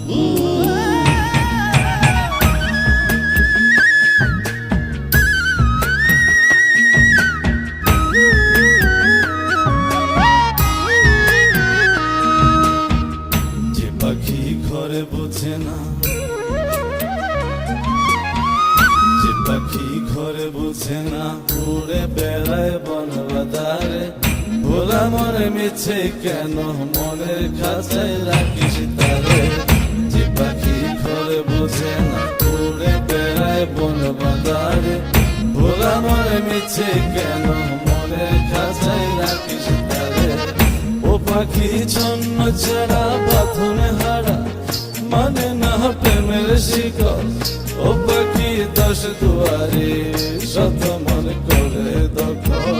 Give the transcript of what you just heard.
যে পাখি ঘরে বোঝে না, যে পাখি ঘরে বুঝে না, উড়ে বেড়ায় বন বাদারে। ভোলা মনে মিছে কেন মনের খাঁচায় রাখিস তারে। যে পাখি ঘরে বুঝে না, উড়ে বেড়ায় বন বাদারে। ভোলা মনে মিছে কেন মনের খাঁচায় রাখিস তারে। ও পাখি ছন্ন ছাড়া বাঁধনে হারা, মানে না প্রেমের শিকল। ও পাখি 10 দুয়ারে শত মন করে দখল।